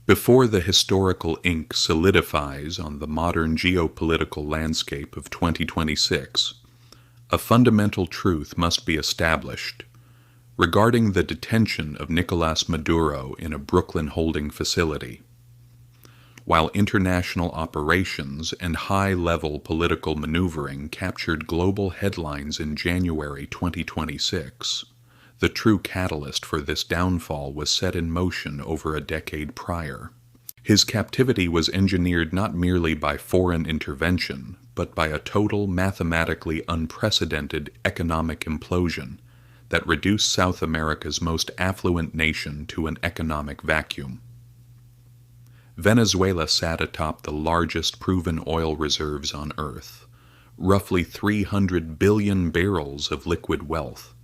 Before the historical ink solidifies on the modern geopolitical landscape of 2026, a fundamental truth must be established regarding the detention of Nicolás Maduro in a Brooklyn holding facility. While international operations and high-level political maneuvering captured global headlines in January 2026, the true catalyst for this downfall was set in motion over a decade prior. His captivity was engineered not merely by foreign intervention, but by a total, mathematically unprecedented economic implosion that reduced South America's most affluent nation to an economic vacuum. Venezuela sat atop the largest proven oil reserves on Earth, roughly 300 billion barrels of liquid wealth,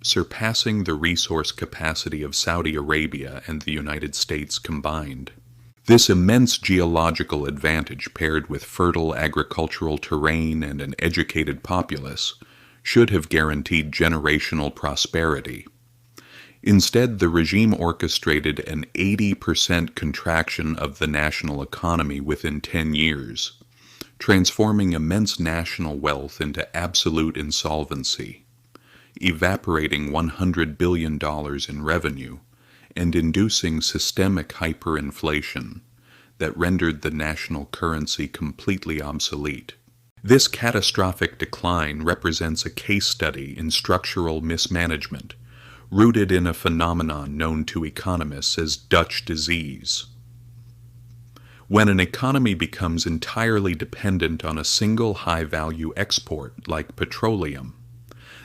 surpassing the resource capacity of Saudi Arabia and the United States combined. This immense geological advantage, paired with fertile agricultural terrain and an educated populace, should have guaranteed generational prosperity. Instead, the regime orchestrated an 80% contraction of the national economy within 10 years, transforming immense national wealth into absolute insolvency, evaporating $100 billion in revenue, and inducing systemic hyperinflation that rendered the national currency completely obsolete. This catastrophic decline represents a case study in structural mismanagement, rooted in a phenomenon known to economists as Dutch disease. When an economy becomes entirely dependent on a single high-value export like petroleum,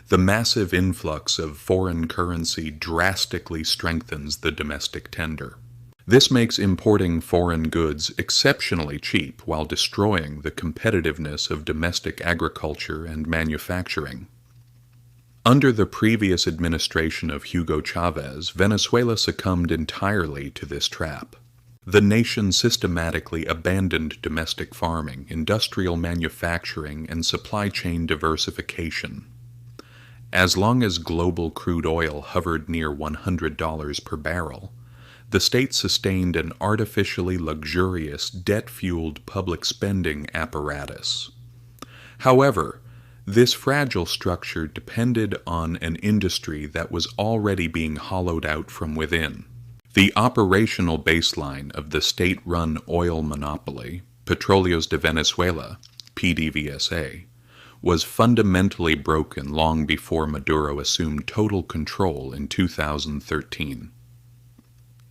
the massive influx of foreign currency drastically strengthens the domestic tender. This makes importing foreign goods exceptionally cheap while destroying the competitiveness of domestic agriculture and manufacturing. Under the previous administration of Hugo Chavez, Venezuela succumbed entirely to this trap. The nation systematically abandoned domestic farming, industrial manufacturing, and supply chain diversification. As long as global crude oil hovered near $100 per barrel, the state sustained an artificially luxurious, debt-fueled public spending apparatus. However, this fragile structure depended on an industry that was already being hollowed out from within. The operational baseline of the state-run oil monopoly, Petróleos de Venezuela, PDVSA, was fundamentally broken long before Maduro assumed total control in 2013.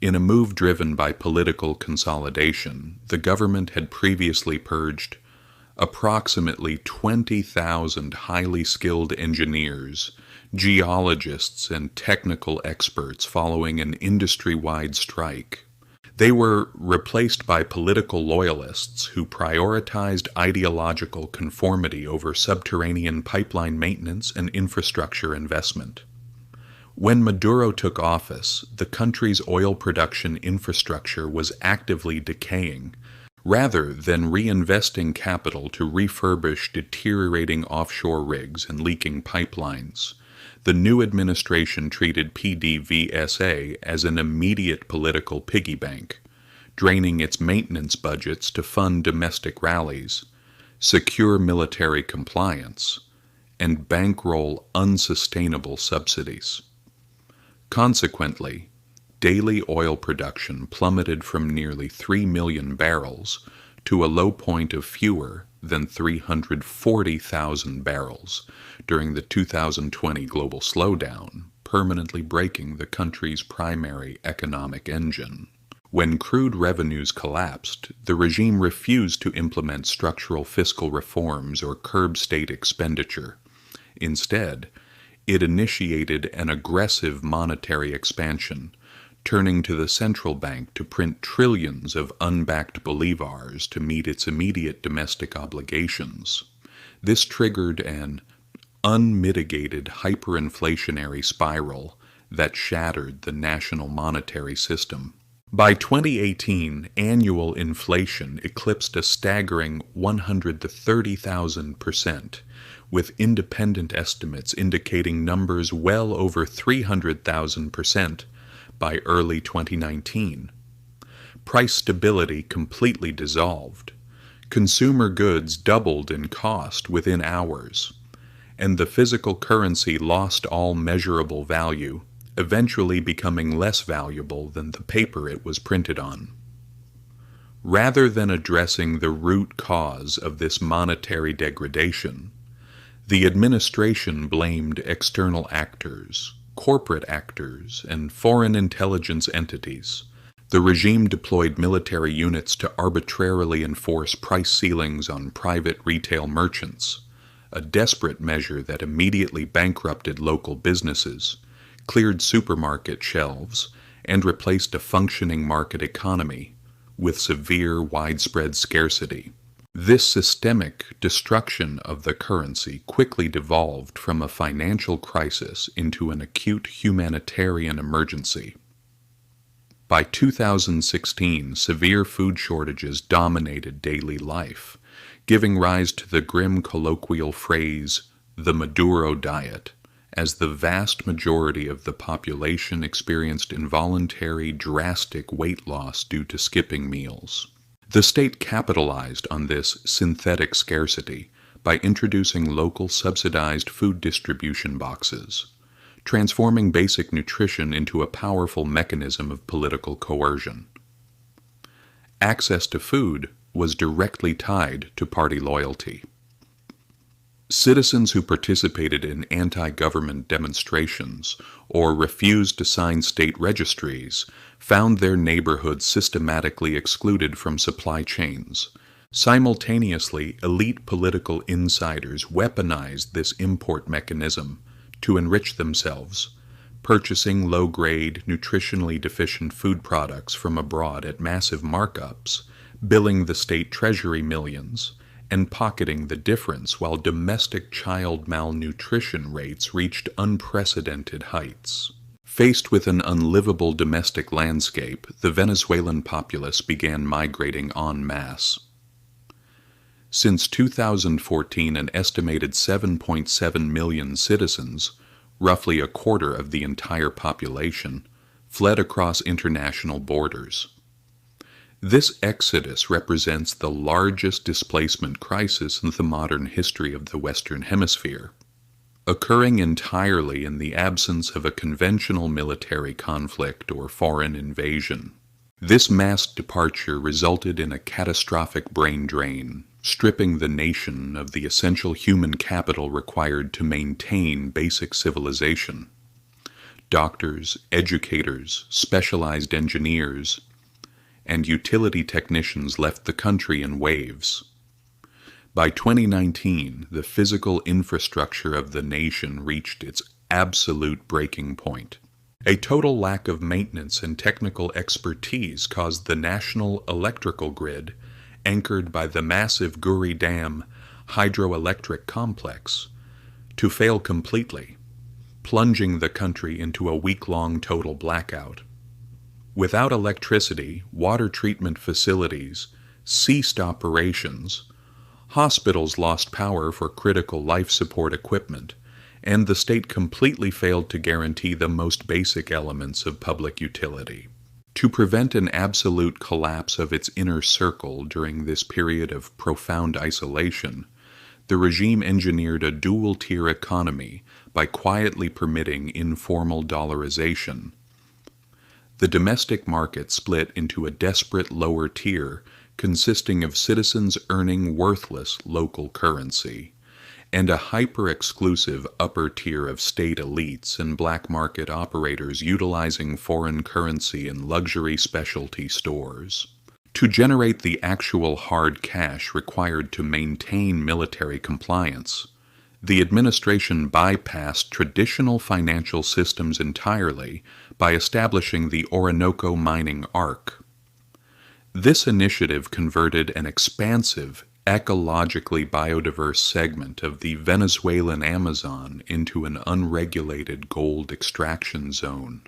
In a move driven by political consolidation, the government had previously purged approximately 20,000 highly skilled engineers, geologists, and technical experts following an industry-wide strike. They were replaced by political loyalists who prioritized ideological conformity over subterranean pipeline maintenance and infrastructure investment. When Maduro took office, the country's oil production infrastructure was actively decaying, rather than reinvesting capital to refurbish deteriorating offshore rigs and leaking pipelines. The new administration treated PDVSA as an immediate political piggy bank, draining its maintenance budgets to fund domestic rallies, secure military compliance, and bankroll unsustainable subsidies. Consequently, daily oil production plummeted from nearly 3 million barrels to a low point of fewer than 340,000 barrels during the 2020 global slowdown, permanently breaking the country's primary economic engine. When crude revenues collapsed, the regime refused to implement structural fiscal reforms or curb state expenditure. Instead, it initiated an aggressive monetary expansion, turning to the central bank to print trillions of unbacked bolivars to meet its immediate domestic obligations. This triggered an unmitigated hyperinflationary spiral that shattered the national monetary system. By 2018, annual inflation eclipsed a staggering 130,000%, with independent estimates indicating numbers well over 300,000% by early 2019. Price stability completely dissolved. Consumer goods doubled in cost within hours, and the physical currency lost all measurable value, eventually becoming less valuable than the paper it was printed on. Rather than addressing the root cause of this monetary degradation, the administration blamed external actors, corporate actors, and foreign intelligence entities. The regime deployed military units to arbitrarily enforce price ceilings on private retail merchants, a desperate measure that immediately bankrupted local businesses, cleared supermarket shelves, and replaced a functioning market economy with severe, widespread scarcity. This systemic destruction of the currency quickly devolved from a financial crisis into an acute humanitarian emergency. By 2016, severe food shortages dominated daily life, giving rise to the grim colloquial phrase, the Maduro diet, as the vast majority of the population experienced involuntary, drastic weight loss due to skipping meals. The state capitalized on this synthetic scarcity by introducing local subsidized food distribution boxes, transforming basic nutrition into a powerful mechanism of political coercion. Access to food was directly tied to party loyalty. Citizens who participated in anti-government demonstrations or refused to sign state registries found their neighborhoods systematically excluded from supply chains. Simultaneously, elite political insiders weaponized this import mechanism to enrich themselves, purchasing low-grade, nutritionally deficient food products from abroad at massive markups, billing the state treasury millions, and pocketing the difference while domestic child malnutrition rates reached unprecedented heights. Faced with an unlivable domestic landscape, the Venezuelan populace began migrating en masse. Since 2014, an estimated 7.7 million citizens, roughly a quarter of the entire population, fled across international borders. This exodus represents the largest displacement crisis in the modern history of the Western Hemisphere, occurring entirely in the absence of a conventional military conflict or foreign invasion. This mass departure resulted in a catastrophic brain drain, stripping the nation of the essential human capital required to maintain basic civilization. Doctors, educators, specialized engineers, and utility technicians left the country in waves. By 2019, the physical infrastructure of the nation reached its absolute breaking point. A total lack of maintenance and technical expertise caused the national electrical grid, anchored by the massive Guri Dam hydroelectric complex, to fail completely, plunging the country into a week-long total blackout. Without electricity, water treatment facilities ceased operations, hospitals lost power for critical life support equipment, and the state completely failed to guarantee the most basic elements of public utility. To prevent an absolute collapse of its inner circle during this period of profound isolation, the regime engineered a dual-tier economy by quietly permitting informal dollarization. The domestic market split into a desperate lower tier consisting of citizens earning worthless local currency, and a hyper-exclusive upper tier of state elites and black market operators utilizing foreign currency in luxury specialty stores. To generate the actual hard cash required to maintain military compliance, the administration bypassed traditional financial systems entirely by establishing the Orinoco Mining Arc. This initiative converted an expansive, ecologically biodiverse segment of the Venezuelan Amazon into an unregulated gold extraction zone.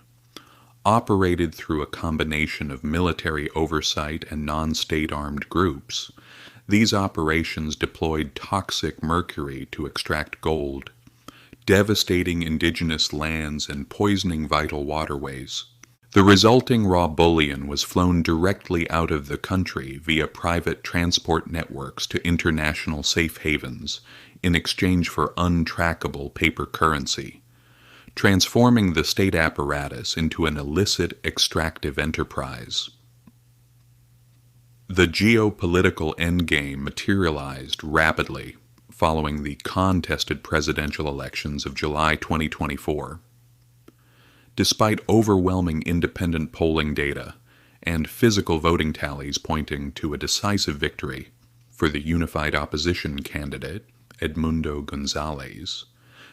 Operated through a combination of military oversight and non-state armed groups, these operations deployed toxic mercury to extract gold, devastating indigenous lands and poisoning vital waterways. The resulting raw bullion was flown directly out of the country via private transport networks to international safe havens in exchange for untrackable paper currency, transforming the state apparatus into an illicit extractive enterprise. The geopolitical endgame materialized rapidly following the contested presidential elections of July 2024. Despite overwhelming independent polling data and physical voting tallies pointing to a decisive victory for the unified opposition candidate, Edmundo Gonzalez,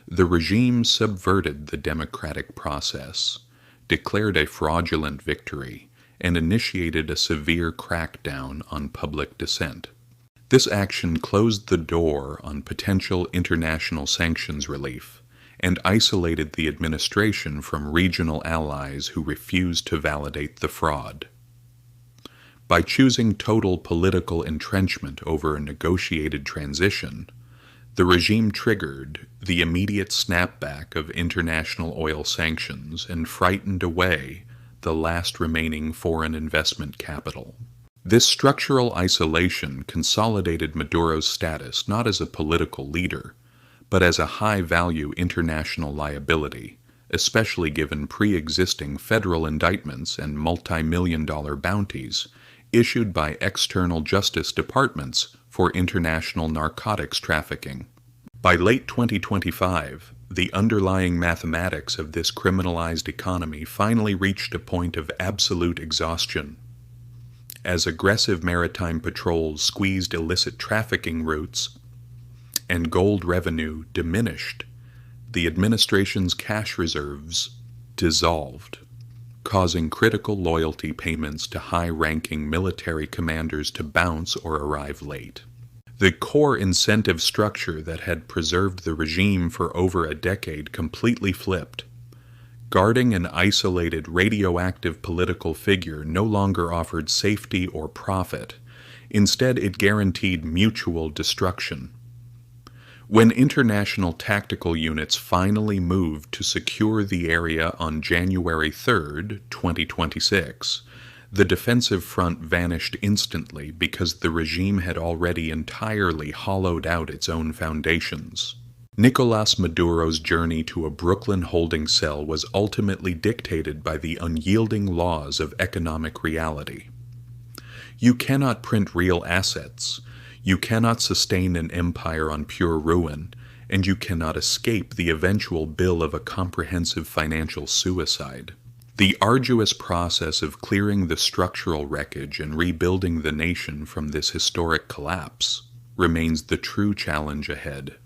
the regime subverted the democratic process, declared a fraudulent victory, and initiated a severe crackdown on public dissent. This action closed the door on potential international sanctions relief and isolated the administration from regional allies who refused to validate the fraud. By choosing total political entrenchment over a negotiated transition, the regime triggered the immediate snapback of international oil sanctions and frightened away the last remaining foreign investment capital. This structural isolation consolidated Maduro's status not as a political leader, but as a high-value international liability, especially given pre-existing federal indictments and multi-million-dollar bounties issued by external justice departments for international narcotics trafficking. By late 2025, the underlying mathematics of this criminalized economy finally reached a point of absolute exhaustion. As aggressive maritime patrols squeezed illicit trafficking routes and gold revenue diminished, the administration's cash reserves dissolved, causing critical loyalty payments to high-ranking military commanders to bounce or arrive late. The core incentive structure that had preserved the regime for over a decade completely flipped. Guarding an isolated radioactive political figure no longer offered safety or profit. Instead, it guaranteed mutual destruction. When international tactical units finally moved to secure the area on January 3, 2026, the defensive front vanished instantly because the regime had already entirely hollowed out its own foundations. Nicolás Maduro's journey to a Brooklyn holding cell was ultimately dictated by the unyielding laws of economic reality. You cannot print real assets, you cannot sustain an empire on pure ruin, and you cannot escape the eventual bill of a comprehensive financial suicide. The arduous process of clearing the structural wreckage and rebuilding the nation from this historic collapse remains the true challenge ahead.